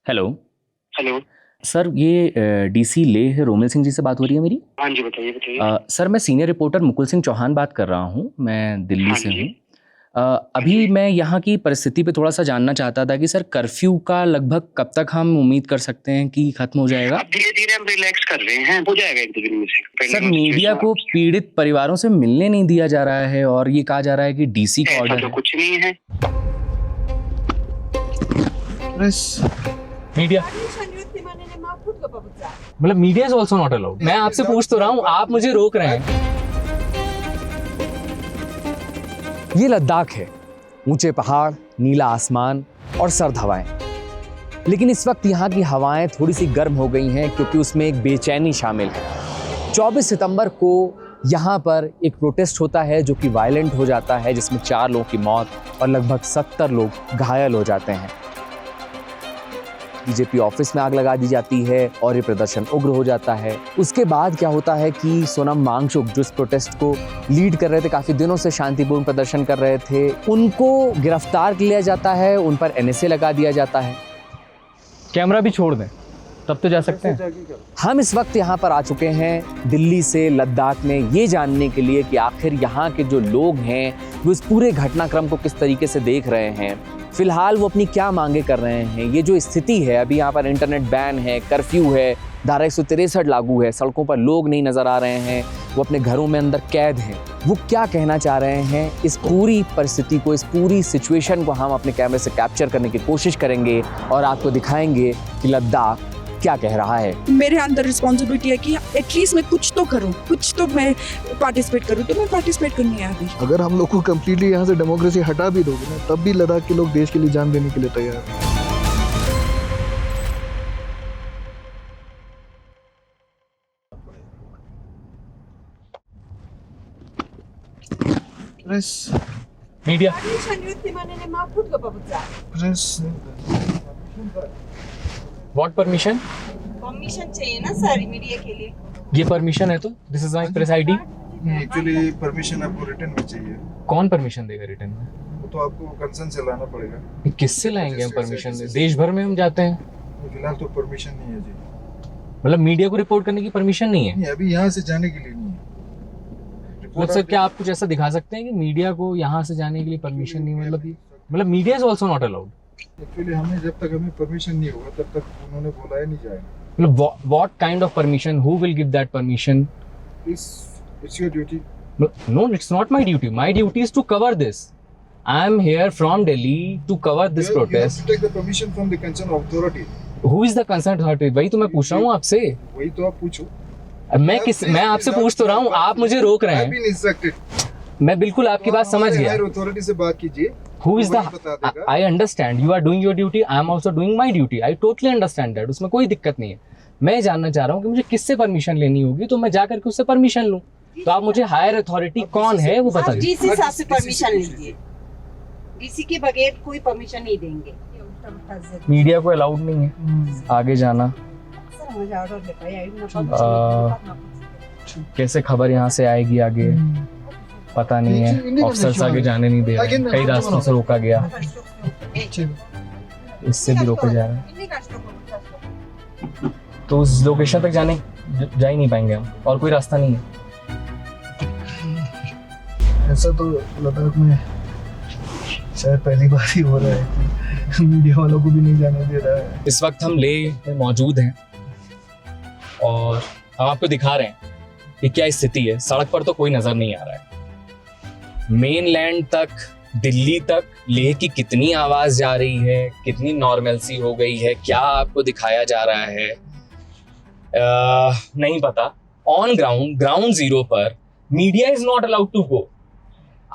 Hello. Hello. Sir, ये DC Leh Romil Singh ji से बात हो रही है मेरी? हाँ जी, बताइए बताइए। सर, मैं सीनियर रिपोर्टर मुकुल सिंह चौहान बात कर रहा हूँ। मैं दिल्ली हाँ से जी। हूँ। अभी जी। मैं यहाँ की परिस्थिति पे थोड़ा सा जानना चाहता था कि सर, कर्फ्यू का लगभग कब तक हम उम्मीद कर सकते हैं कि खत्म हो जाएगा? अब धीरे धीरे हम रिलैक्स कर रहे हैं, हो जाएगा एक दो दिन में से। Sir, depending on media situation। को पीड़ित परिवारों से मिलने नहीं दिया जा रहा है और ये कहा जा रहा है कि डीसी का ऐसा ऑर्डर तो है। कुछ नहीं है। मीडिया मतलब media is also not allowed. मैं आपसे पूछ तो रहा हूँ, आप मुझे रोक रहे हैं। ये लद्दाख है, ऊंचे पहाड़, नीला आसमान और सर्द हवाएं। लेकिन इस वक्त यहाँ की हवाएं थोड़ी सी गर्म हो गई हैं क्योंकि उसमें एक बेचैनी शामिल है। 24 सितंबर को यहाँ पर एक प्रोटेस्ट होता है जो कि वायलेंट हो जाता है, जिसमें 4 लोगों की मौत और लगभग 70 लोग घायल हो जाते हैं। बीजेपी ऑफिस में आग लगा दी जाती है और ये प्रदर्शन उग्र हो जाता है। उसके बाद क्या होता है कि सोनम वांगचुक, जो इस प्रोटेस्ट को लीड कर रहे थे, काफी दिनों से शांतिपूर्ण प्रदर्शन कर रहे थे, उनको गिरफ्तार किया जाता है, उन पर एनएसए लगा दिया जाता है। कैमरा भी छोड़ दें तब तो जा सकते हैं। हम इस वक्त यहाँ पर आ चुके हैं दिल्ली से लद्दाख में, ये जानने के लिए कि आखिर यहाँ के जो लोग हैं वो इस पूरे घटनाक्रम को किस तरीके से देख रहे हैं, फिलहाल वो अपनी क्या मांगे कर रहे हैं। ये जो स्थिति है अभी, यहाँ पर इंटरनेट बैन है, कर्फ्यू है, धारा 163 लागू है, सड़कों पर लोग नहीं नजर आ रहे हैं, वो अपने घरों में अंदर कैद हैं, वो क्या कहना चाह रहे हैं, इस पूरी परिस्थिति को, इस पूरी सिचुएशन को हम अपने कैमरे से कैप्चर करने की कोशिश करेंगे और आपको दिखाएंगे कि लद्दाख क्या कह रहा है। मेरे अंदर रिस्पॉन्सिबिलिटी है कि एटलीस्ट मैं कुछ तो करूं, कुछ तो मैं पार्टिसिपेट करूं, तो मैं पार्टिसिपेट करनी है अभी। अगर हम लोग को कम्प्लीटली यहाँ से डेमोक्रेसी हटा भी दोगे ना, तब भी लद्दाख के लोग देश के लिए जान देने के लिए तैयार हैं। मीडिया व्हाट परमिशन चाहिए ना सर मीडिया के लिए। ये परमिशन है तो this is my press ID. Actually permission आपको रिटर्न में चाहिए। कौन परमिशन देगा रिटर्न में? वो तो आपको कंसर्न से लाना पड़ेगा। किससे लाएंगे हम परमिशन? देश भर में हम जाते हैं। फिलहाल तो परमिशन नहीं है जी। मतलब मीडिया को रिपोर्ट करने की परमिशन नहीं है? नहीं, अभी यहाँ से जाने के लिए नहीं है। मतलब सर, क्या आप कुछ ऐसा दिखा सकते हैं कि मीडिया को यहाँ से जाने के लिए परमिशन नहीं? मतलब media is also not allowed. Actually हमें जब तक हमें परमिशन नहीं होगा तब तक उन्होंने बुलाया नहीं जाएगा। मतलब what kind of permission? Who will give that permission? It's your duty. No, it's not my duty. My duty is to cover this. I am here from Delhi to cover this protest. You have to take the permission from the concerned authority. Who is the concerned authority? वही तो मैं पूछ रहा हूँ आपसे। वही तो आप पूछो। मैं आपसे पूछ तो रहा हूँ, आप मुझे रोक रहे हैं। I've been instructed. मैं बिल्कुल आपकी बात समझ गया। अथॉरिटी से बात कीजिए। Who is the? I understand. You are doing your duty. I am also doing my duty. I totally understand that. उसमें कोई दिक्कत नहीं है। मैं जानना चाह रहा हूँ कि मुझे किससे परमिशन लेनी होगी, तो मैं जाकर के उससे परमिशन लूँ। तो आप मुझे हायर अथॉरिटी कौन है वो बताइए। डीसी साहब से परमिशन लीजिए। डीसी के बगैर कोई परमिशन नहीं देंगे। मीडिया को अलाउड नहीं है आगे जाना। कैसे खबर यहाँ से आएगी आगे पता नहीं है। ऑफिसर्स आगे जाने नहीं दे रहे, कई रास्तों से रोका गया, इससे भी रोका जा रहा है। तो उस लोकेशन तक जा ही नहीं पाएंगे हम, और कोई रास्ता नहीं है। ऐसा तो लद्दाख में शायद पहली बार ही हो रहा है कि मीडिया वालों को भी नहीं जाने दे रहा है। इस वक्त हम लेह में मौजूद हैं और हम आपको दिखा रहे हैं कि क्या स्थिति है। सड़क पर तो कोई नजर नहीं आ रहा है। मेनलैंड तक, दिल्ली तक लेह की कितनी आवाज जा रही है, कितनी नॉर्मलसी हो गई है, क्या आपको दिखाया जा रहा है नहीं पता। ऑन ग्राउंड जीरो पर media is not allowed to go.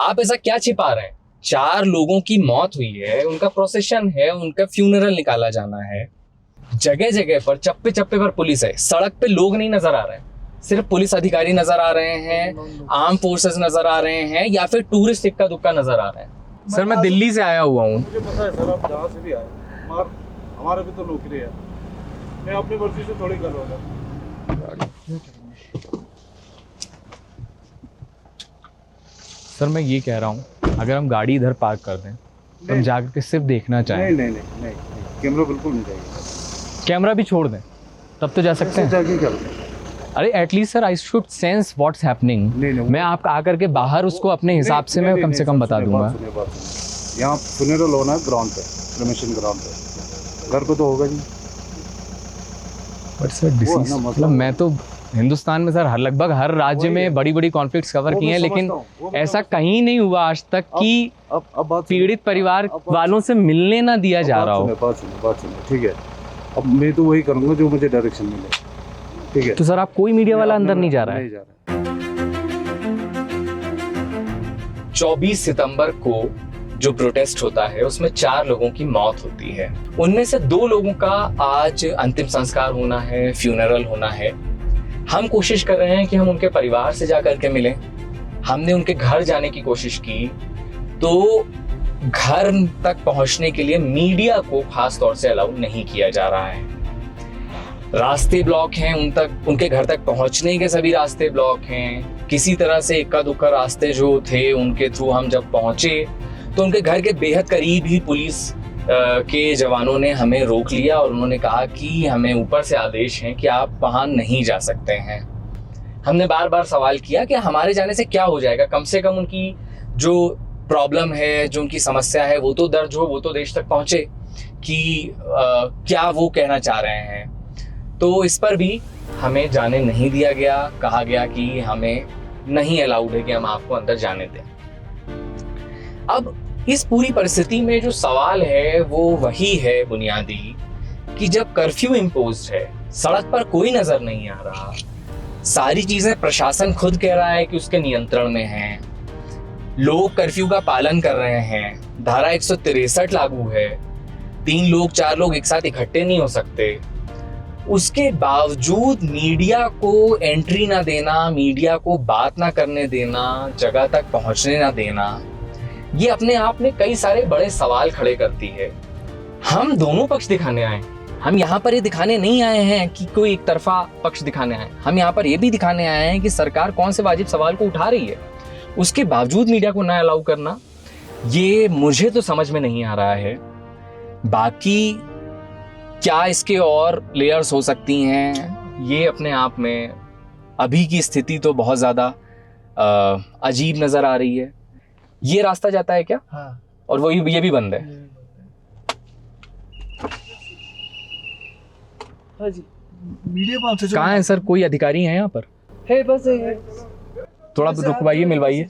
आप ऐसा क्या छिपा रहे हैं? 4 लोगों की मौत हुई है, उनका प्रोसेशन है, उनका फ्यूनरल निकाला जाना है। जगह जगह पर, चप्पे चप्पे पर पुलिस है। सड़क पे लोग नहीं नजर आ रहे हैं, सिर्फ पुलिस अधिकारी नजर आ रहे हैं, आर्म फोर्सेस नजर आ रहे हैं, या फिर टूरिस्ट इक्का दुक्का नजर आ रहे हैं। सर, मैं दिल्ली से आया हुआ हूँ। मुझे पता है सर, आप जहाँ से भी आए, हमारा भी तो नौकरी है। मैं अपनी मर्जी से थोड़ी कर रहा हूँ। सर, मैं ये कह रहा हूँ, अगर हम गाड़ी इधर पार्क कर दें हम जाकर के सिर्फ देखना चाहें? नहीं नहीं नहीं नहीं, नहीं। कैमरा बिल्कुल नहीं जाएगा। कैमरा भी छोड़ दें तब तो जा सकते हैं? जाके क्या करें? अरे at least sir I should sense what's happening. मैं आप आकर के बाहर उसको अपने हिसाब से मैं कम से कम बता दूंगा। यहाँ फ्यूनरल होना है ग्राउंड पे, क्रिमेशन ग्राउंड पे, घर पे तो होगा नहीं। बट सर डिसीज मतलब मैं तो हिंदुस्तान में सर लगभग हर राज्य में बड़ी बड़ी कॉन्फ्लिक्ट्स कवर किए हैं, लेकिन ऐसा कहीं नहीं हुआ आज तक कि पीड़ित परिवार वालों से मिलने ना दिया जा रहा हो। बात सुनो, ठीक है। अब मैं तो वही करूँगा जो मुझे डायरेक्शन मिले, ठीक है। तो सर आप कोई मीडिया वाला अंदर नहीं जा रहा है? 24 सितंबर को जो प्रोटेस्ट होता है उसमें 4 लोगों की मौत होती है। उनमें से 2 लोगों का आज अंतिम संस्कार होना है, फ्यूनरल होना है। हम कोशिश कर रहे हैं कि हम उनके परिवार से जाकर के मिलें। हमने उनके घर जाने की कोशिश की तो घर तक पहुंचने के लिए मीडिया को खास तौर से अलाउ नहीं किया जा रहा है। रास्ते ब्लॉक हैं, उनके घर तक पहुंचने के सभी रास्ते ब्लॉक हैं। किसी तरह से इक्का दुक्का रास्ते जो थे उनके थ्रू हम जब पहुंचे तो उनके घर के बेहद करीब ही पुलिस के जवानों ने हमें रोक लिया और उन्होंने कहा कि हमें ऊपर से आदेश हैं कि आप वहां नहीं जा सकते हैं। हमने बार बार सवाल किया कि हमारे जाने से क्या हो जाएगा, कम से कम उनकी जो प्रॉब्लम है, जो उनकी समस्या है वो तो दर्ज हो, वो तो देश तक पहुंचे कि क्या वो कहना चाह रहे हैं। तो इस पर भी हमें जाने नहीं दिया गया, कहा गया कि हमें नहीं अलाउड है कि हम आपको अंदर जाने दें। अब इस पूरी परिस्थिति में जो सवाल है वो वही है बुनियादी कि जब कर्फ्यू इम्पोज्ड है, सड़क पर कोई नजर नहीं आ रहा, सारी चीजें प्रशासन खुद कह रहा है कि उसके नियंत्रण में हैं, लोग कर्फ्यू का पालन कर रहे हैं, धारा 163 लागू है, 3 लोग 4 लोग एक साथ इकट्ठे नहीं हो सकते, उसके बावजूद मीडिया को एंट्री ना देना, मीडिया को बात ना करने देना, जगह तक पहुंचने ना देना, ये अपने आप में कई सारे बड़े सवाल खड़े करती है। हम दोनों पक्ष दिखाने आए, हम यहाँ पर ये दिखाने नहीं आए हैं कि कोई एक तरफा पक्ष दिखाने आए, हम यहाँ पर ये भी दिखाने आए हैं कि सरकार कौन से वाजिब सवाल को उठा रही है, उसके बावजूद मीडिया को ना अलाउ करना, ये मुझे तो समझ में नहीं आ रहा है। बाकी क्या इसके और लेयर्स हो सकती हैं, ये अपने आप में अभी की स्थिति तो बहुत ज़्यादा अजीब नज़र आ रही है। ये रास्ता जाता है क्या? हाँ। और वो ये भी बंद है। हाँ जी, मीडिया पास से कहाँ है सर? कोई अधिकारी है यहाँ पर? है बस है। थोड़ा रुकवाइए, मिलवाइए।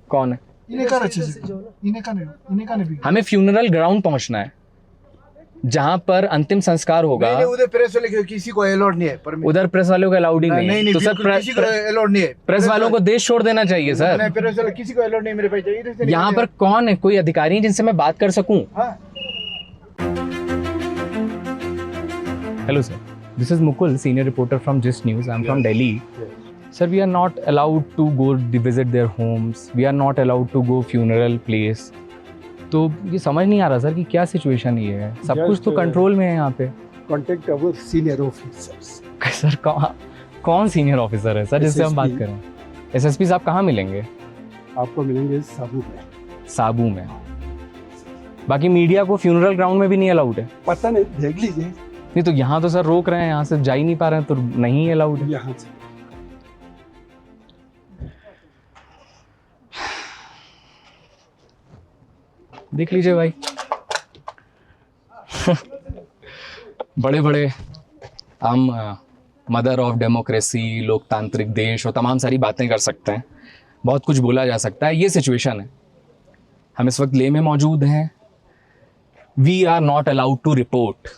कौन है? इन्हें का अच्छे से इन्हें का नहीं। हमें फ्यूनरल ग्राउंड पहुंचना है जहां पर अंतिम संस्कार होगा। नहीं, उधर प्रेस वाले किसी को अलाउड नहीं है। उधर प्रेस वालों को अलाउड ही नहीं है। नहीं, तो सर किसी को अलाउड नहीं है। प्रेस वालों को देश छोड़ देना चाहिए सर। नहीं, प्रेस वाले किसी को अलाउड नहीं मेरे भाई। यहाँ पर कौन है? कोई अधिकारी है जिनसे मैं बात कर सकूं? Hello sir, this is Mukul, senior reporter from gist news. I am from Delhi. Sir, we are not allowed to go visit their homes. We are not allowed to go funeral place. तो ये समझ नहीं आ रहा सर कि क्या situation ये है। सब कुछ तो कंट्रोल में है यहाँ पे। कॉन्टेक्ट अवर सीनियर ऑफिसर्स। सर कौन सीनियर ऑफिसर है सर जिससे हम बात करें? SSP साहब कहाँ मिलेंगे? आपको मिलेंगे साबू में। साबू में। बाकी मीडिया को फ्यूनरल ग्राउंड में भी नहीं अलाउड है? पता नहीं, देख लीजिए। नहीं तो यहाँ तो सर रोक रहे हैं, यहाँ से जा ही नहीं पा रहे हैं, तो नहीं अलाउड है यहाँ से। देख लीजिए भाई। बड़े बड़े हम मदर ऑफ डेमोक्रेसी, लोकतांत्रिक देश और तमाम सारी बातें कर सकते हैं, बहुत कुछ बोला जा सकता है। ये सिचुएशन है। हम इस वक्त ले में मौजूद हैं। We are not allowed to report.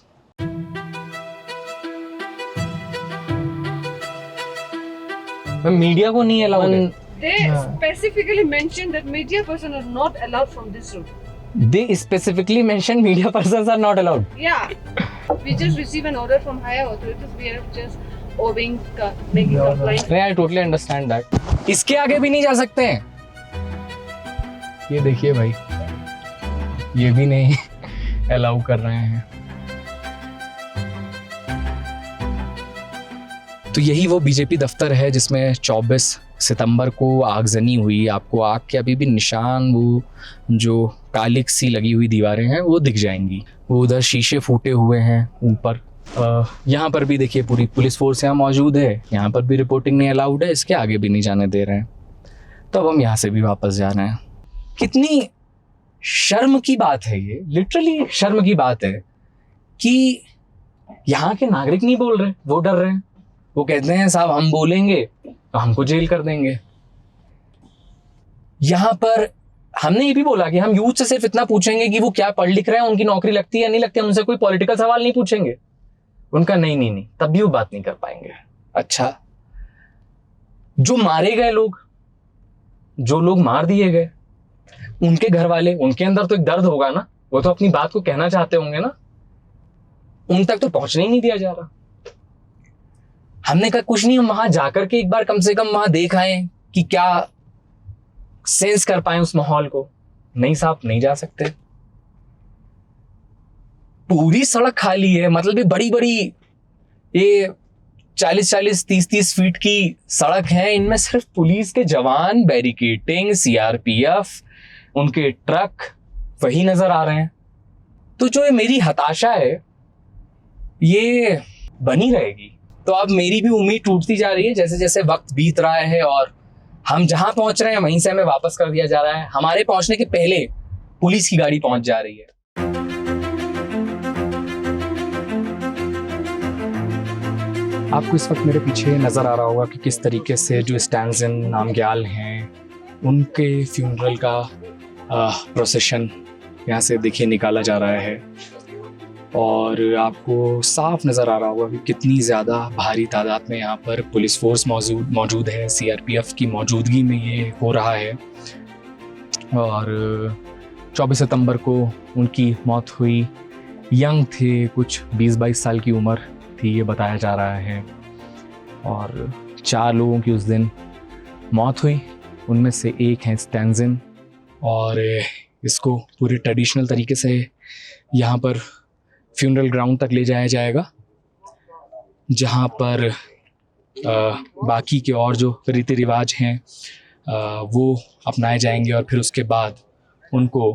Media को नहीं अलाउड है। They specifically mentioned that media persons are not allowed from this room. They specifically mentioned media persons are not allowed. Yeah, we just received an order from higher authorities. We are just obeying, making compliance. I totally understand that. इसके आगे भी नहीं जा सकते हैं। ये देखिए भाई, ये भी नहीं अलाउ कर रहे हैं। तो यही वो बीजेपी दफ्तर है जिसमें 24 सितंबर को आगजनी हुई। आपको आग के अभी भी निशान, वो जो कालिक सी लगी हुई दीवारें हैं वो दिख जाएंगी। वो उधर शीशे फूटे हुए हैं ऊपर। यहाँ पर भी देखिए पूरी पुलिस फोर्स यहाँ मौजूद है। यहाँ पर भी रिपोर्टिंग नहीं अलाउड है, इसके आगे भी नहीं जाने दे रहे हैं। तो अब हम यहाँ से भी वापस जा रहे हैं। कितनी शर्म की बात है ये, लिटरली शर्म की बात है कि यहाँ के नागरिक नहीं बोल रहे, वो डर रहे हैं। वो कहते हैं साहब हम बोलेंगे तो हमको जेल कर देंगे। यहाँ पर हमने ये भी बोला कि हम यूथ से सिर्फ इतना पूछेंगे कि वो क्या पढ़ लिख रहे हैं, उनकी नौकरी लगती है या नहीं लगती है, उनसे कोई पॉलिटिकल सवाल नहीं पूछेंगे। उनका नहीं, तब भी वो बात नहीं कर पाएंगे। अच्छा, जो मारे गए लोग, जो लोग मार दिए गए, उनके घर वाले, उनके अंदर तो एक दर्द होगा ना, वो तो अपनी बात को कहना चाहते होंगे ना, उन तक तो पहुंचने ही नहीं दिया जा रहा। हमने कहा कुछ नहीं, हम वहां जाकर के एक बार कम से कम वहां देख आए कि क्या सेंस कर पाए उस माहौल को। नहीं साहब, नहीं जा सकते। पूरी सड़क खाली है, मतलब ये बड़ी बड़ी ये 40-40, 30-30 फीट की सड़क है, इनमें सिर्फ पुलिस के जवान, बैरिकेडिंग, सीआरपीएफ, उनके ट्रक वही नजर आ रहे हैं। तो जो ये मेरी हताशा है ये बनी रहेगी। तो अब मेरी भी उम्मीद टूटती जा रही है जैसे जैसे वक्त बीत रहा है, और हम जहां पहुंच रहे हैं वहीं से हमें वापस कर दिया जा रहा है। हमारे पहुंचने के पहले पुलिस की गाड़ी पहुंच जा रही है। आपको इस वक्त मेरे पीछे नजर आ रहा होगा कि किस तरीके से जो स्टैंजन नामग्याल हैं उनके फ्यूनरल का प्रोसेशन यहाँ से देखिए निकाला जा रहा है। और आपको साफ नज़र आ रहा होगा कि कितनी ज़्यादा भारी तादाद में यहाँ पर पुलिस फोर्स मौजूद है। सीआरपीएफ की मौजूदगी में ये हो रहा है। और 24 सितंबर को उनकी मौत हुई। यंग थे, कुछ 20-22 साल की उम्र थी, ये बताया जा रहा है। और 4 लोगों की उस दिन मौत हुई, उनमें से एक है स्टैंजन। और इसको पूरे ट्रेडिशनल तरीके से यहाँ पर फ्यूनरल ग्राउंड तक ले जाया जाएगा, जहाँ पर बाकी के और जो रीति रिवाज हैं वो अपनाए जाएंगे, और फिर उसके बाद उनको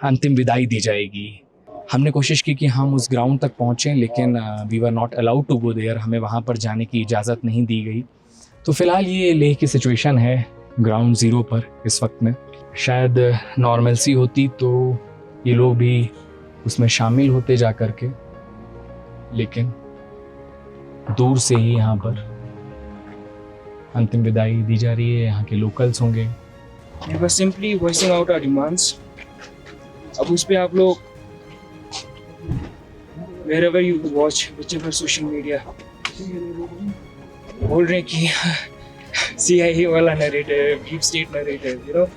अंतिम विदाई दी जाएगी। हमने कोशिश की कि हम उस ग्राउंड तक पहुँचें, लेकिन we were not allowed to go there, हमें वहाँ पर जाने की इजाज़त नहीं दी गई। तो फ़िलहाल ये लेह की सिचुएशन है ग्राउंड ज़ीरो पर इस वक्त में। शायद नॉर्मलसी होती तो ये लोग भी उसमें शामिल होते जा कर के, लेकिन दूर से ही यहाँ पर अंतिम विदाई दी जा रही है। यहाँ के लोकल्स होंगे। We were simply voicing out our demands. अब उस पे आप लोग wherever you watch, whichever social media, बोल रहे हैं कि CIA वाला narrative, deep state narrative, you know.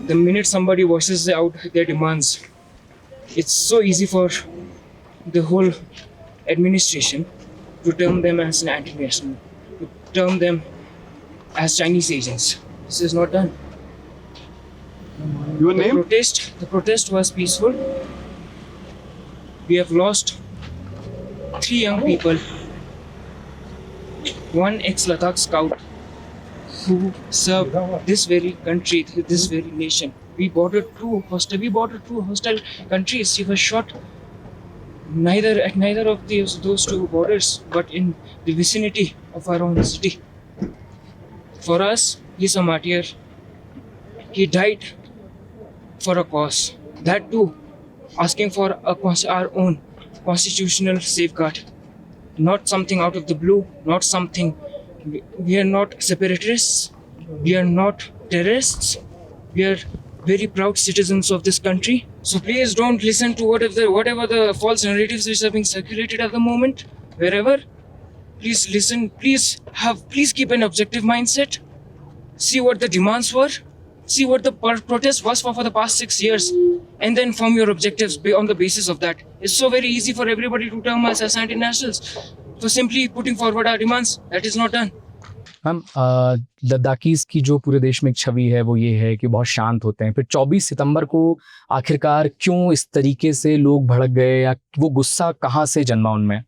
The minute somebody voices out their demands, it's so easy for the whole administration to term them as an anti-national, to term them as Chinese agents. This is not done. Your name? The protest was peaceful. We have lost 3 young people, 1 ex-Ladakh scout who served this very country, this very nation. We bordered 2 hostile countries. He was shot at neither of those 2 borders, but in the vicinity of our own city. For us, he's a martyr. He died for a cause. That too, asking for our own constitutional safeguard. Not something out of the blue, not something. We are not separatists. We are not terrorists. We are very proud citizens of this country. So please don't listen to whatever the false narratives which are being circulated at the moment. Wherever, please listen. Please keep an objective mindset. See what the demands were. See what the protest was for the past 6 years, and then form your objectives on the basis of that. It's so very easy for everybody to term us as anti-nationals for simply putting forward our demands. That is not done. हम लद्दाखीज की जो पूरे देश में एक छवि है वो ये है कि बहुत शांत होते हैं। फिर 24 सितंबर को आखिरकार क्यों इस तरीके से लोग भड़क गए, या वो गुस्सा कहाँ से जन्मा उनमें?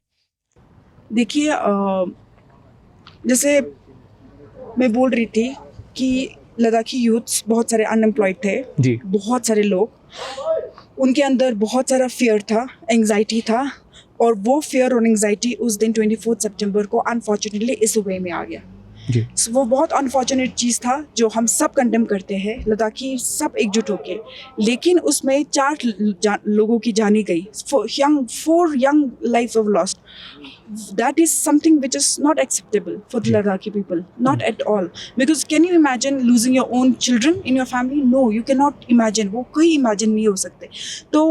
देखिए जैसे मैं बोल रही थी कि लद्दाखी यूथ्स बहुत सारे अनएम्प्लॉयड थे जी। बहुत सारे लोग, उनके अंदर बहुत सारा फियर था, एंग्जाइटी था, और वो फियर और एंग्जाइटी उस दिन 24 सितंबर को अनफॉर्चुनेटली इस वे में आ गया जी। So, वो बहुत अनफॉर्चुनेट चीज़ था जो हम सब कंडेम करते हैं, लद्दाखी सब एकजुट होके, लेकिन उसमें 4 लोगों की जानी गई, 4 young lives were lost. That is something which is not acceptable for the Ladakhi people, not at all. Because can you imagine losing your own children in your family? No, you cannot imagine. वो कोई imagine नहीं हो सकते. तो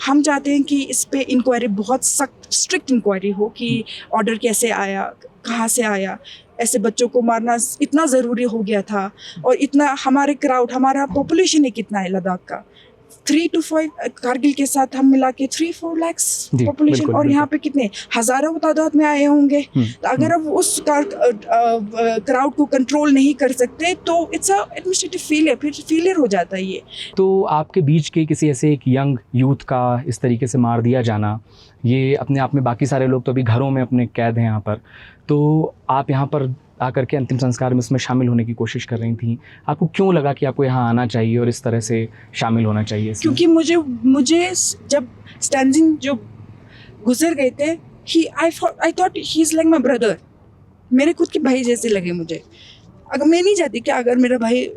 हम चाहते हैं कि इस पे इंक्वायरी बहुत सख्त स्ट्रिक्ट इंक्वायरी हो कि ऑर्डर कैसे आया, कहाँ से आया, ऐसे बच्चों को मारना इतना ज़रूरी हो गया था, और इतना हमारे क्राउड, हमारा पॉपुलेशन ही कितना है लद्दाख का, 3 to 5 कारगिल के साथ हम मिला के 3-4 lakhs पॉपुलेशन, और यहाँ पे कितने हज़ारों तादाद में आए होंगे। तो अगर अब उस क्राउड को कंट्रोल नहीं कर सकते तो इट्स अ एडमिनिस्ट्रेटिव फेलियर, फिर फेलियर हो जाता है ये। तो आपके बीच के किसी ऐसे एक यंग यूथ का इस तरीके से मार दिया जाना, ये अपने आप में, बाकी सारे लोग तो अभी घरों में अपने कैद हैं यहाँ पर, तो आप यहाँ पर आकर के अंतिम संस्कार में इसमें शामिल होने की कोशिश कर रही थी। आपको क्यों लगा कि आपको यहाँ आना चाहिए और इस तरह से शामिल होना चाहिए इसमें? क्योंकि मुझे जब स्टैंजिन जो गुजर गए थे, I thought he is like my brother, मेरे खुद के भाई जैसे लगे मुझे। अगर मैं नहीं चाहती कि अगर मेरा भाई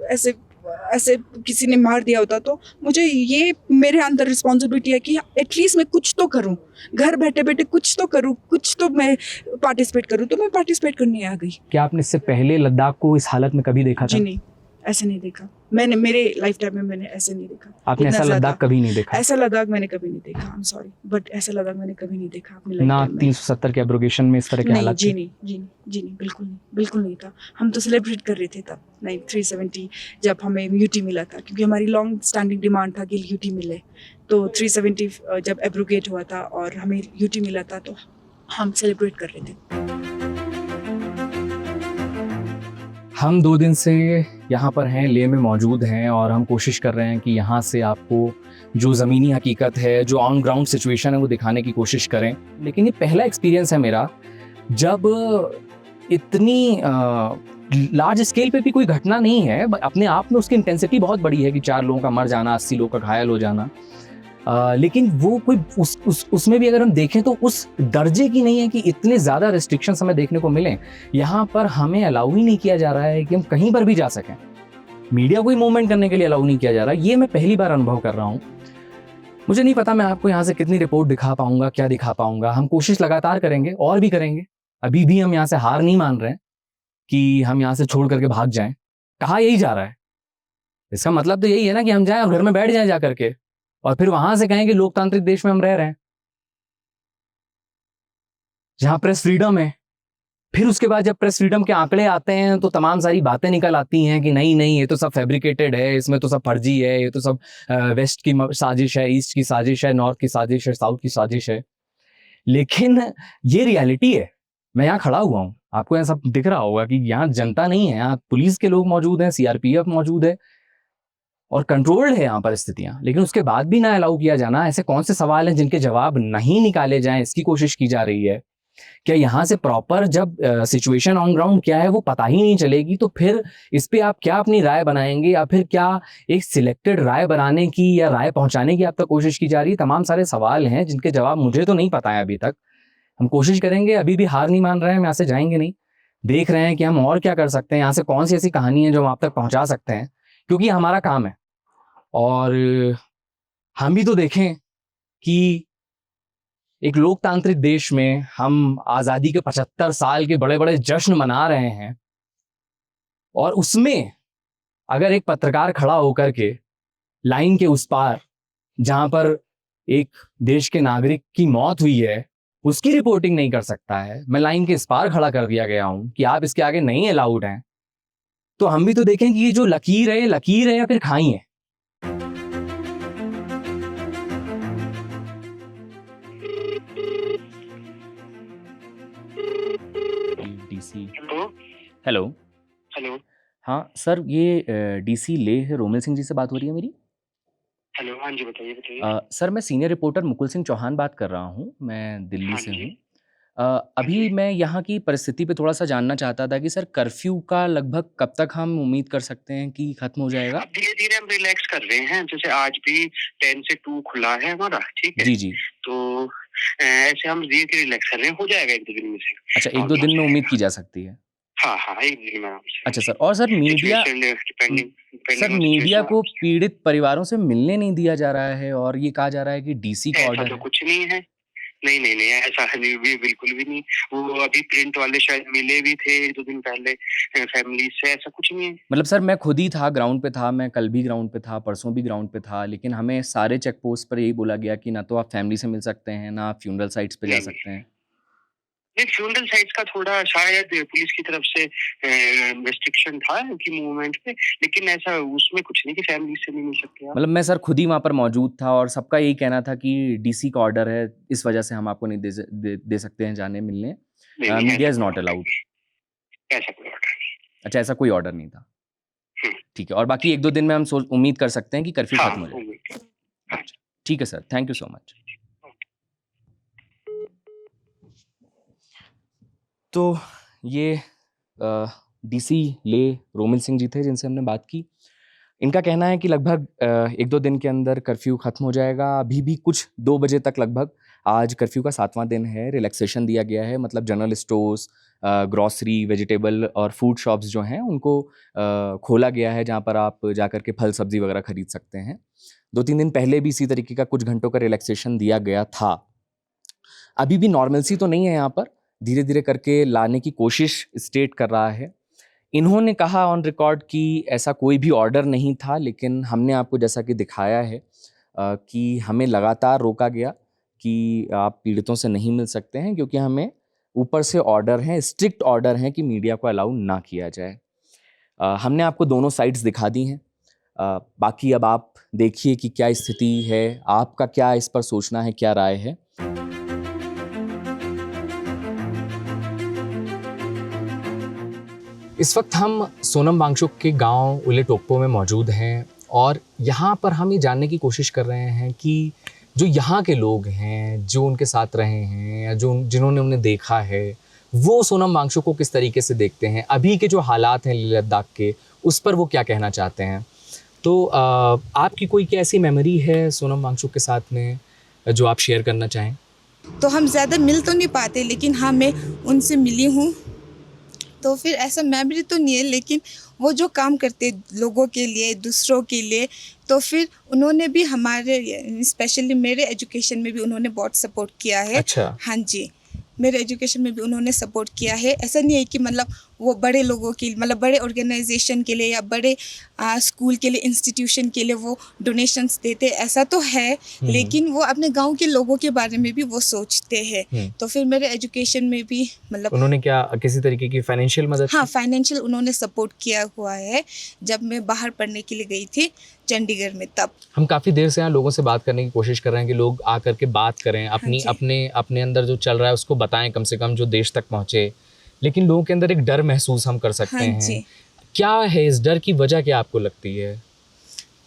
ऐसे किसी ने मार दिया होता, तो मुझे ये मेरे अंदर रिस्पॉन्सिबिलिटी है कि एटलीस्ट मैं कुछ तो करूं, घर बैठे बैठे कुछ तो करूं, कुछ तो मैं पार्टिसिपेट करूं। तो मैं पार्टिसिपेट करने आ गई। क्या आपने इससे पहले लद्दाख को इस हालत में कभी देखा था? जी नहीं, ऐसे नहीं देखा मैंने, मेरे लाइफ टाइम में मैंने ऐसे नहीं देखा। आपने ऐसा लद्दाख कभी नहीं देखा? ऐसा लद्दाख मैंने कभी नहीं देखा, आई एम सॉरी, बट ऐसा लद्दाख मैंने कभी नहीं देखा अपनी लाइफ ना टाइम में। 370 के एब्रोगेशन में इस तरह के हालात? जी नहीं, बिल्कुल नहीं था। हम तो सेलिब्रेट कर रहे थे तब, 370 जब हमें यूटी मिला था, क्योंकि हमारी लॉन्ग स्टैंडिंग डिमांड था कि यूटी मिले। तो 370 जब एब्रोगेट हुआ था और हमें यूटी मिला था, तो हम सेलिब्रेट कर रहे थे। हम 2 दिन से यहाँ पर हैं, लेह में मौजूद हैं, और हम कोशिश कर रहे हैं कि यहाँ से आपको जो ज़मीनी हकीकत है, जो ऑन ग्राउंड सिचुएशन है, वो दिखाने की कोशिश करें। लेकिन ये पहला एक्सपीरियंस है मेरा जब इतनी लार्ज स्केल पे भी कोई घटना नहीं है, अपने आप में उसकी इंटेंसिटी बहुत बड़ी है कि 4 लोगों का मर जाना, 80 लोगों का घायल हो जाना, लेकिन वो कोई उसमें भी अगर हम देखें तो उस दर्जे की नहीं है कि इतने ज़्यादा रिस्ट्रिक्शंस हमें देखने को मिलें। यहाँ पर हमें अलाउ ही नहीं किया जा रहा है कि हम कहीं पर भी जा सकें, मीडिया को ही मूवमेंट करने के लिए अलाउ नहीं किया जा रहा। ये मैं पहली बार अनुभव कर रहा हूँ। मुझे नहीं पता मैं आपको यहाँ से कितनी रिपोर्ट दिखा पाऊँगा, क्या दिखा पाऊँगा। हम कोशिश लगातार करेंगे और भी करेंगे, अभी भी हम यहाँ से हार नहीं मान रहे हैं कि हम यहाँ से छोड़ करके भाग जाएं। कहा यही जा रहा है, इसका मतलब तो यही है ना कि हम जाएं और घर में बैठ जाएं जा करके, और फिर वहां से कहें कि लोकतांत्रिक देश में हम रह रहे हैं जहां प्रेस फ्रीडम है। फिर उसके बाद जब प्रेस फ्रीडम के आंकड़े आते हैं तो तमाम सारी बातें निकल आती हैं कि नहीं ये तो सब फैब्रिकेटेड है, इसमें तो सब फर्जी है, ये तो सब वेस्ट की साजिश है, ईस्ट की साजिश है, नॉर्थ की साजिश है, साउथ की साजिश है। लेकिन ये रियलिटी है। मैं यहाँ खड़ा हुआ हूँ, आपको यहाँ सब दिख रहा होगा कि यहाँ जनता नहीं है, यहाँ पुलिस के लोग मौजूद हैं, सीआरपीएफ मौजूद है और कंट्रोल्ड है यहाँ पर स्थितियाँ, लेकिन उसके बाद भी ना अलाउ किया जाना। ऐसे कौन से सवाल हैं जिनके जवाब नहीं निकाले जाएं, इसकी कोशिश की जा रही है। क्या यहाँ से प्रॉपर जब सिचुएशन ऑन ग्राउंड क्या है वो पता ही नहीं चलेगी तो फिर इस पे आप क्या अपनी राय बनाएंगे, या फिर क्या एक सिलेक्टेड राय बनाने की या राय पहुंचाने की आप तक कोशिश की जा रही है। तमाम सारे सवाल हैं जिनके जवाब मुझे तो नहीं पता है अभी तक। हम कोशिश करेंगे, अभी भी हार नहीं मान रहे हैं, हम यहाँ से जाएंगे नहीं। देख रहे हैं कि हम और क्या कर सकते हैं, यहाँ से कौन सी ऐसी कहानी है जो हम आप तक पहुँचा सकते हैं, क्योंकि हमारा काम है। और हम भी तो देखें कि एक लोकतांत्रिक देश में हम आज़ादी के 75 साल के बड़े बड़े जश्न मना रहे हैं, और उसमें अगर एक पत्रकार खड़ा होकर के लाइन के उस पार जहां पर एक देश के नागरिक की मौत हुई है उसकी रिपोर्टिंग नहीं कर सकता है, मैं लाइन के इस पार खड़ा कर दिया गया हूं कि आप इसके आगे नहीं अलाउड हैं, तो हम भी तो देखें कि ये जो लकीर है या फिर खाई है। हेलो। हेलो। हाँ सर, ये डीसी लेह रोमिल सिंह जी से बात हो रही है मेरी? हेलो, हाँ जी, बताइए। सर, मैं सीनियर रिपोर्टर मुकुल सिंह चौहान बात कर रहा हूँ, मैं दिल्ली हाँ से जी। हूँ। अभी मैं यहाँ की परिस्थिति पे थोड़ा सा जानना चाहता था कि सर कर्फ्यू का लगभग कब तक हम उम्मीद कर सकते हैं कि खत्म हो जाएगा? अब धीरे धीरे हम रिलैक्स कर रहे हैं, जैसे आज भी 10 से 2 खुला है हमारा, ठीक है। जी जी। तो ऐसे हम धीरे धीरे रिलैक्स कर रहे हैं, हो जाएगा 1-2 दिन में से। अच्छा, 1-2 दिन में उम्मीद की जा सकती है। हाँ हाँ, 1 दिन में आराम से। अच्छा सर, और सर मीडिया सर मीडिया को पीड़ित परिवारों से मिलने नहीं दिया जा रहा है और ये कहा जा रहा है कि डीसी का ऐसा ऑर्डर तो है। कुछ नहीं है। नहीं नहीं नहीं, ऐसा नहीं, भी बिल्कुल भी नहीं। वो अभी प्रिंट वाले शायद मिले भी थे 1-2 दिन पहले फैमिली से, ऐसा कुछ नहीं है। मतलब सर मैं खुद ही था, ग्राउंड पे था, मैं कल भी ग्राउंड पे था, परसों भी ग्राउंड पे था, लेकिन हमें सारे चेक पोस्ट पर यही बोला गया कि ना तो आप फैमिली से मिल सकते हैं, ना आप फ्यूनरल साइट्स पे जा नहीं। सकते हैं। नहीं, फ्यूनरल साइट्स का थोड़ा शायद पुलिस की तरफ से रेस्ट्रिक्शन था कि मूवमेंट पे, लेकिन ऐसा उसमें कुछ नहीं कि फैमिली से नहीं मिल सकते आप। मतलब मैं सर खुद ही वहाँ पर मौजूद था और सबका यही कहना था कि डीसी का ऑर्डर है, इस वजह से हम आपको नहीं दे सकते हैं जाने मिलने। Media is not allowed. ऐसा कोई ऑर्डर नहीं। अच्छा, ऐसा कोई ऑर्डर नहीं था। ठीक है, और बाकी 1-2 दिन में हम उम्मीद कर सकते हैं कि कर्फ्यू हाँ, खत्म हो जाए। ठीक है sir, thank you so much. तो ये डीसी ले रोमिल सिंह जी थे जिनसे हमने बात की। इनका कहना है कि लगभग 1-2 दिन के अंदर कर्फ्यू खत्म हो जाएगा। अभी भी कुछ 2 बजे तक लगभग, आज कर्फ्यू का 7वां दिन है, रिलैक्सेशन दिया गया है। मतलब जनरल स्टोर्स, ग्रॉसरी, वेजिटेबल और फूड शॉप्स जो हैं उनको खोला गया है, जहाँ पर आप जाकर के फल सब्जी वगैरह खरीद सकते हैं। 2-3 दिन पहले भी इसी तरीके का कुछ घंटों का रिलैक्सेशन दिया गया था। अभी भी नॉर्मलसी तो नहीं है यहाँ पर, धीरे धीरे करके लाने की कोशिश स्टेट कर रहा है। इन्होंने कहा ऑन रिकॉर्ड कि ऐसा कोई भी ऑर्डर नहीं था, लेकिन हमने आपको जैसा कि दिखाया है कि हमें लगातार रोका गया कि आप पीड़ितों से नहीं मिल सकते हैं, क्योंकि हमें ऊपर से ऑर्डर हैं, स्ट्रिक्ट ऑर्डर हैं कि मीडिया को अलाउ ना किया जाए। हमने आपको दोनों साइड्स दिखा दी हैं। बाकी अब आप देखिए कि क्या स्थिति है, आपका क्या इस पर सोचना है, क्या राय है। इस वक्त हम सोनम वांगचुक के गांव उले टोप्पो में मौजूद हैं और यहाँ पर हम ये जानने की कोशिश कर रहे हैं कि जो यहाँ के लोग हैं, जो उनके साथ रहे हैं या जो जिन्होंने उन्हें देखा है, वो सोनम वांगचुक को किस तरीके से देखते हैं, अभी के जो हालात हैं लेह लद्दाख के, उस पर वो क्या कहना चाहते हैं। तो आपकी कोई क्या ऐसी मेमोरी है सोनम वांगचुक के साथ में जो आप शेयर करना चाहें? तो हम ज़्यादा मिल तो नहीं पाते, लेकिन हाँ मैं उनसे मिली हूँ। तो फिर ऐसा मेमोरी तो नहीं है, लेकिन वो जो काम करते लोगों के लिए, दूसरों के लिए, तो फिर उन्होंने भी हमारे, स्पेशली मेरे एजुकेशन में भी उन्होंने बहुत सपोर्ट किया है। अच्छा। हाँ जी, मेरे एजुकेशन में भी उन्होंने सपोर्ट किया है। ऐसा नहीं है कि मतलब वो बड़े लोगों के, मतलब बड़े ऑर्गेनाइजेशन के लिए या बड़े स्कूल के लिए, इंस्टीट्यूशन के लिए वो डोनेशंस देते, ऐसा तो है, लेकिन वो अपने गांव के लोगों के बारे में भी वो सोचते हैं। तो फिर मेरे एजुकेशन में भी मतलब उन्होंने क्या किसी तरीके की फाइनेंशियल मदद? हाँ, फाइनेंशियल उन्होंने सपोर्ट किया हुआ है। जब मैं बाहर पढ़ने के लिए गई थी चंडीगढ़ में, तब हम काफ़ी देर से यहाँ लोगों से बात करने की कोशिश कर रहे हैं कि लोग आकर के बात करें, अपनी अपने अंदर जो चल रहा है उसको बताएं, कम से कम जो देश तक पहुँचे, लेकिन लोगों के अंदर एक डर महसूस हम कर सकते हैं। क्या है इस डर की वजह, क्या आपको लगती है?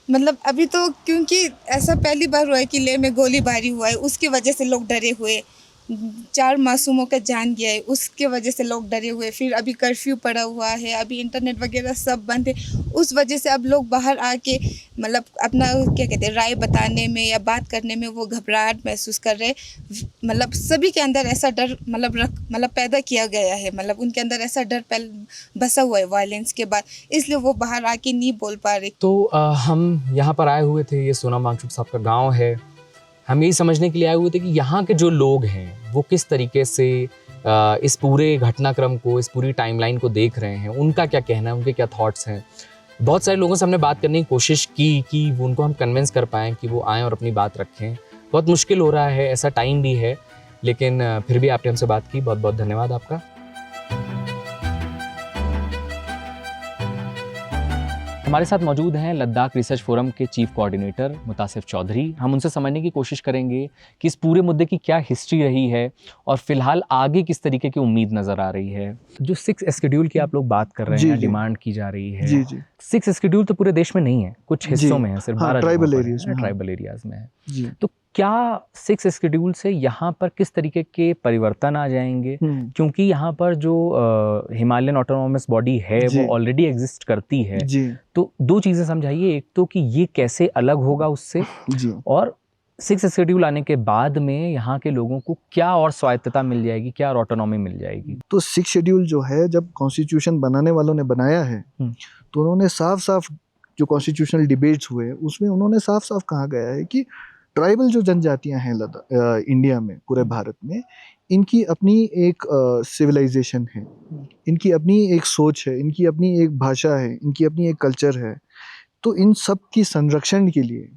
मतलब अभी तो क्योंकि ऐसा पहली बार हुआ है कि लेह में गोलीबारी हुआ है, उसकी वजह से लोग डरे हुए, 4 मासूमों का जान गया है, उसके वजह से लोग डरे हुए। फिर अभी कर्फ्यू पड़ा हुआ है, अभी इंटरनेट वगैरह सब बंद है, उस वजह से अब लोग बाहर आके मतलब अपना क्या कहते हैं राय बताने में या बात करने में वो घबराहट महसूस कर रहे हैं। मतलब सभी के अंदर ऐसा डर मतलब पैदा किया गया है, मतलब उनके अंदर ऐसा डर बसा हुआ है वायलेंस के बाद, इसलिए वो बाहर आके नहीं बोल पा रहे। तो हम यहाँ पर आए हुए थे, ये सोनम वांगचुक साहब का गाँव है। हम यही समझने के लिए आए हुए थे कि यहाँ के जो लोग हैं वो किस तरीके से इस पूरे घटनाक्रम को, इस पूरी टाइमलाइन को देख रहे हैं, उनका क्या कहना है, उनके क्या थॉट्स हैं। बहुत सारे लोगों से हमने बात करने की कोशिश की कि उनको हम कन्विंस कर पाएँ कि वो आएँ और अपनी बात रखें। बहुत मुश्किल हो रहा है, ऐसा टाइम भी है, लेकिन फिर भी आपने हमसे बात की, बहुत बहुत धन्यवाद आपका। हमारे साथ मौजूद हैं लद्दाख रिसर्च फोरम के चीफ कोऑर्डिनेटर मुतासिफ चौधरी। हम उनसे समझने की कोशिश करेंगे कि इस पूरे मुद्दे की क्या हिस्ट्री रही है और फिलहाल आगे किस तरीके की उम्मीद नज़र आ रही है। जो 6 शेड्यूल की आप लोग बात कर रहे हैं, डिमांड की जा रही है, 6 शेड्यूल तो पूरे देश में नहीं है, कुछ हिस्सों में है, सिर्फ 12 ट्राइबल एरियाज में है। तो क्या 6 शेड्यूल से यहाँ पर किस तरीके के परिवर्तन आ जाएंगे? क्योंकि यहाँ पर जो हिमालयन ऑटोनॉमस बॉडी है वो ऑलरेडी एग्जिस्ट करती है जी। तो दो चीज़ें समझाइए, एक तो कि ये कैसे अलग होगा उससे जी। और 6 शेड्यूल आने के बाद में यहाँ के लोगों को क्या और स्वायत्तता मिल जाएगी, क्या और ऑटोनॉमी मिल जाएगी? तो 6 शेड्यूल जो है जब कॉन्स्टिट्यूशन बनाने वालों ने बनाया है तो उन्होंने साफ साफ जो कॉन्स्टिट्यूशनल डिबेट्स हुए उसमें उन्होंने साफ साफ कहा गया है कि ट्राइबल जो जनजातियां हैं इंडिया में, पूरे भारत में, इनकी अपनी एक सिविलाइजेशन है, इनकी अपनी एक सोच है, इनकी अपनी एक भाषा है, इनकी अपनी एक कल्चर है। तो इन सब की संरक्षण के लिए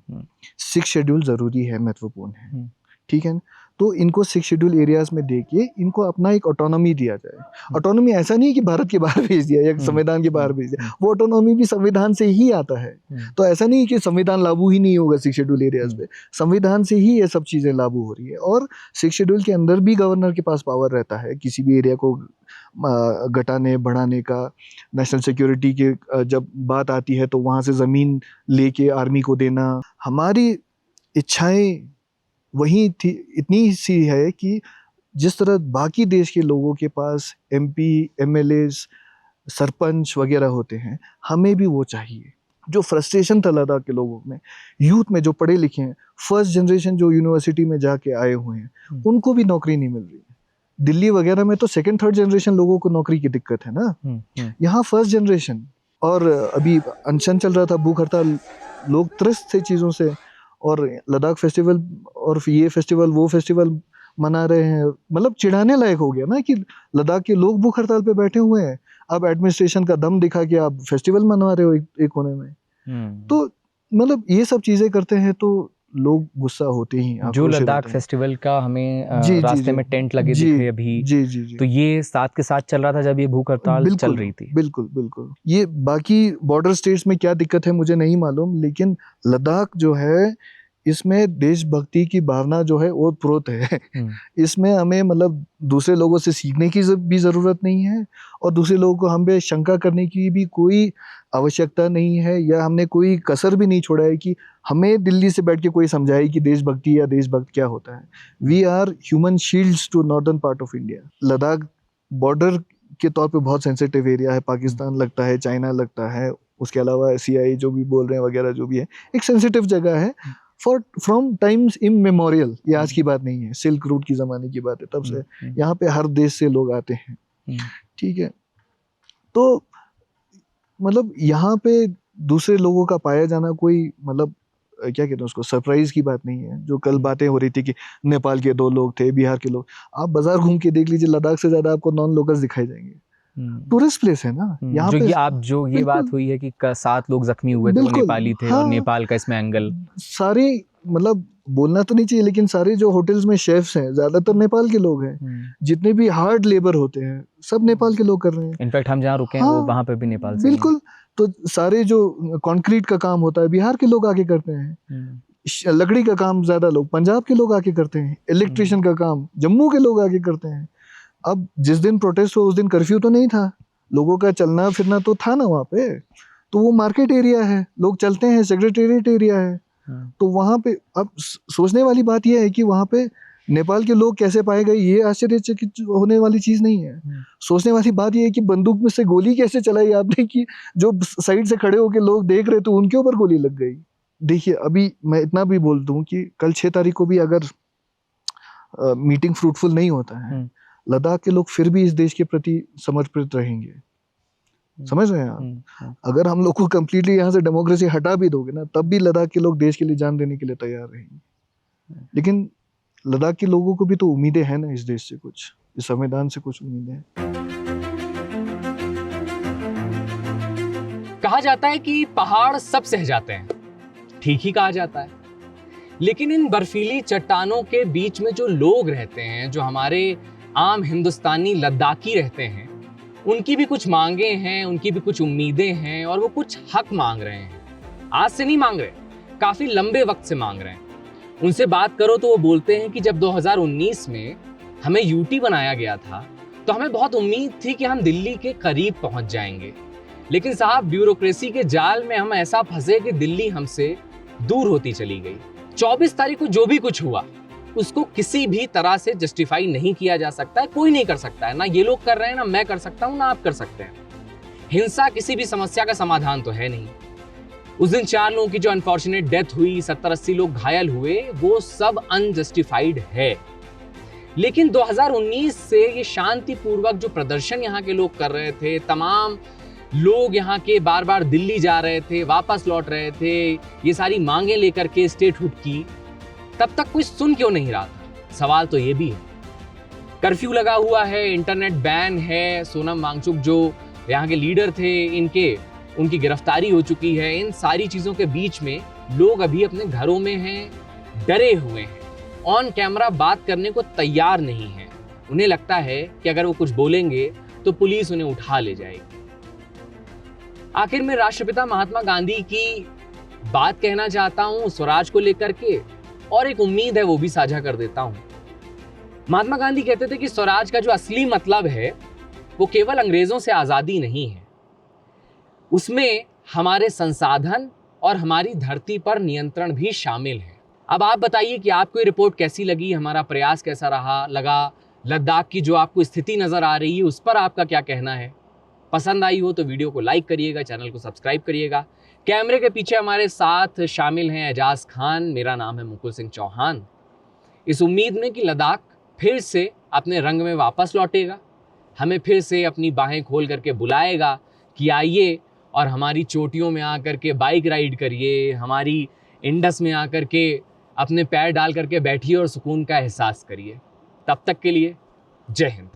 6 शेड्यूल ज़रूरी है, महत्वपूर्ण है। ठीक है, तो इनको 6 शेड्यूल एरियाज में देके इनको अपना एक ऑटोनॉमी दिया जाए। ऑटोनॉमी ऐसा नहीं कि भारत के बाहर भेज दिया या संविधान के बाहर भेज दिया, वो ऑटोनॉमी भी संविधान से ही आता है। तो ऐसा नहीं कि संविधान लागू ही नहीं होगा 6 शेड्यूल एरियाज में, संविधान से ही ये सब चीज़ें लागू हो रही है। और 6 शेड्यूल के अंदर भी गवर्नर के पास पावर रहता है किसी भी एरिया को घटाने बढ़ाने का। नेशनल सिक्योरिटी के जब बात आती है तो वहाँ से ज़मीन लेके आर्मी को देना। हमारी इच्छाएं वही थी, इतनी सी है कि जिस तरह बाकी देश के लोगों के पास MP, MLAs, सरपंच वगैरह होते हैं, हमें भी वो चाहिए। जो फ्रस्ट्रेशन था लद्दाख के लोगों में, यूथ में जो पढ़े लिखे हैं, फर्स्ट जनरेशन जो यूनिवर्सिटी में जाके आए हुए हैं, उनको भी नौकरी नहीं मिल रही है। दिल्ली वगैरह में तो 2nd, 3rd जनरेशन लोगों को नौकरी की दिक्कत है ना, यहाँ फर्स्ट जनरेशन। और अभी अनशन चल रहा था, भूख हड़ताल, लोग त्रस्त थे चीज़ों से। और लद्दाख फेस्टिवल और ये फेस्टिवल वो फेस्टिवल मना रहे हैं, मतलब चिढ़ाने लायक हो गया ना कि लद्दाख के लोग भूख हड़ताल पे बैठे हुए हैं, अब एडमिनिस्ट्रेशन का दम दिखा के आप फेस्टिवल मनवा रहे हो एक कोने में। तो मतलब ये सब चीज़ें करते हैं तो लोग गुस्सा होते ही। जो लद्दाख फेस्टिवल का हमें रास्ते में टेंट लगे दिखे अभी, तो ये साथ के साथ चल रहा था जब ये भूख हड़ताल चल रही थी। बिल्कुल बिल्कुल। ये बाकी बॉर्डर स्टेट्स में क्या दिक्कत है मुझे नहीं मालूम, लेकिन लद्दाख जो है इसमें देशभक्ति की भावना जो है ओतप्रोत है। इसमें हमें मतलब दूसरे लोगों से सीखने की भी ज़रूरत नहीं है और दूसरे लोगों को हम पे शंका करने की भी कोई आवश्यकता नहीं है, या हमने कोई कसर भी नहीं छोड़ा है कि हमें दिल्ली से बैठ के कोई समझाए कि देशभक्ति या देशभक्त क्या होता है। We are human shields to northern part of India. Ladakh border के तौर पे बहुत सेंसिटिव एरिया है, पाकिस्तान लगता है, चाइना लगता है, उसके अलावा CIA जो भी बोल रहे हैं वगैरह जो भी है, एक सेंसिटिव जगह है फ्रॉम टाइम्स इममेमोरियल। ये आज की बात नहीं है, सिल्क रूट की ज़माने की बात है, तब से यहाँ पे हर देश से लोग आते हैं। ठीक है, तो मतलब यहाँ पे दूसरे लोगों का पाया जाना कोई मतलब क्या कहते हैं उसको, सरप्राइज की बात नहीं है। जो कल बातें हो रही थी कि नेपाल के 2 लोग थे, बिहार के लोग, आप बाजार घूम के देख लीजिए, लद्दाख से ज़्यादा आपको नॉन लोकल्स दिखाई देंगे। टूरिस्ट प्लेस है ना यहाँ पे। जो ये बात हुई है कि 7 लोग जख्मी हुए थे, वो नेपाली थे। हाँ, और नेपाल का इसमें एंगल सारे, मतलब बोलना तो नहीं चाहिए लेकिन सारे जो होटल्स में शेफ्स हैं ज्यादातर नेपाल के लोग हैं। जितने भी हार्ड लेबर होते हैं सब नेपाल के लोग कर रहे हैं। इनफैक्ट हम जहाँ रुके हैं वो वहाँ पे भी नेपाल से। बिल्कुल। तो सारे जो कंक्रीट का काम होता है बिहार के लोग आके करते हैं, लकड़ी का काम ज्यादा लोग पंजाब के लोग आके करते हैं, इलेक्ट्रिशियन का काम जम्मू के लोग आके करते हैं। अब जिस दिन प्रोटेस्ट हुआ उस दिन कर्फ्यू तो नहीं था, लोगों का चलना फिरना तो था ना वहाँ पे, तो वो मार्केट एरिया है, लोग चलते हैं, सेक्रेटेरिएट एरिया है। तो वहाँ पे अब सोचने वाली बात यह है कि वहाँ पे नेपाल के लोग कैसे पाए गए, ये आश्चर्यचकित होने वाली चीज़ नहीं है। सोचने वाली बात यह है कि बंदूक में से गोली कैसे चलाई आपने कि जो साइड से खड़े होकर लोग देख रहे थे उनके ऊपर गोली लग गई। देखिए अभी मैं इतना भी बोल दूँ कि कल 6 तारीख को भी अगर मीटिंग फ्रूटफुल नहीं होता है, लद्दाख के लोग फिर भी इस देश के प्रति समर्पित रहेंगे। समझ रहे हैं आप? अगर हम लोग को कम्प्लीटली यहाँ से डेमोक्रेसी हटा भी दोगे ना, तब भी लद्दाख के लोग देश के लिए जान देने के लिए तैयार रहेंगे। लेकिन लद्दाख के लोगों को भी तो उम्मीदें हैं ना इस देश से, कुछ इस संविधान से कुछ उम्मीदें हैं। कहा जाता है कि पहाड़ सब सह जाते हैं, ठीक ही कहा जाता है। लेकिन इन बर्फीली चट्टानों के बीच में जो लोग रहते हैं, जो हमारे आम हिंदुस्तानी लद्दाखी रहते हैं, उनकी भी कुछ मांगे हैं, उनकी भी कुछ उम्मीदें हैं और वो कुछ हक मांग रहे हैं। आज से नहीं मांग रहे, काफी लंबे वक्त से मांग रहे हैं। उनसे बात करो तो वो बोलते हैं कि जब 2019 में हमें यूटी बनाया गया था तो हमें बहुत उम्मीद थी कि हम दिल्ली के करीब पहुंच जाएंगे, लेकिन साहब ब्यूरोक्रेसी के जाल में हम ऐसा फंसे कि दिल्ली हमसे दूर होती चली गई। 24 तारीख को जो भी कुछ हुआ उसको किसी भी तरह से जस्टिफाई नहीं किया जा सकता है, कोई नहीं कर सकता है। ना ये लोग कर रहे हैं, ना मैं कर सकता हूं, ना आप कर सकते हैं। हिंसा किसी भी समस्या का समाधान तो है नहीं। उस दिन 4 लोगों की जो अनफॉर्चुनेट डेथ हुई, 70-80 लोग घायल हुए, वो सब अनजस्टिफाइड है। लेकिन 2019 से ये शांतिपूर्वक जो प्रदर्शन यहाँ के लोग कर रहे थे, तमाम लोग यहाँ के बार बार दिल्ली जा रहे थे, वापस लौट रहे थे, ये सारी मांगे लेकर के स्टेटहुड की, तब तक कोई सुन क्यों नहीं रहा था? सवाल तो ये भी है। कर्फ्यू लगा हुआ है, इंटरनेट बैन है, सोनम वांगचुक जो यहाँ के लीडर थे उनकी गिरफ्तारी हो चुकी है। इन सारी चीजों के बीच में लोग अभी अपने घरों में हैं, डरे हुए हैं, ऑन कैमरा बात करने को तैयार नहीं है। उन्हें लगता है कि अगर वो कुछ बोलेंगे तो पुलिस उन्हें उठा ले जाएगी। आखिर में राष्ट्रपिता महात्मा गांधी की बात कहना चाहता हूं स्वराज को लेकर के, और एक उम्मीद है वो भी साझा कर देता हूं। महात्मा गांधी कहते थे कि स्वराज का जो असली मतलब है वो केवल अंग्रेजों से आजादी नहीं है, उसमें हमारे संसाधन और हमारी धरती पर नियंत्रण भी शामिल है। अब आप बताइए कि आपको ये रिपोर्ट कैसी लगी, हमारा प्रयास कैसा लगा, लद्दाख की जो आपको स्थिति नजर आ रही है उस पर आपका क्या कहना है? पसंद आई हो तो वीडियो को लाइक करिएगा, चैनल को सब्सक्राइब करिएगा। कैमरे के पीछे हमारे साथ शामिल हैं एजाज खान, मेरा नाम है मुकुल सिंह चौहान। इस उम्मीद में कि लद्दाख फिर से अपने रंग में वापस लौटेगा, हमें फिर से अपनी बाहें खोल करके बुलाएगा कि आइए और हमारी चोटियों में आकर के बाइक राइड करिए, हमारी इंडस में आकर के अपने पैर डाल करके बैठिए और सुकून का एहसास करिए। तब तक के लिए जय हिंद।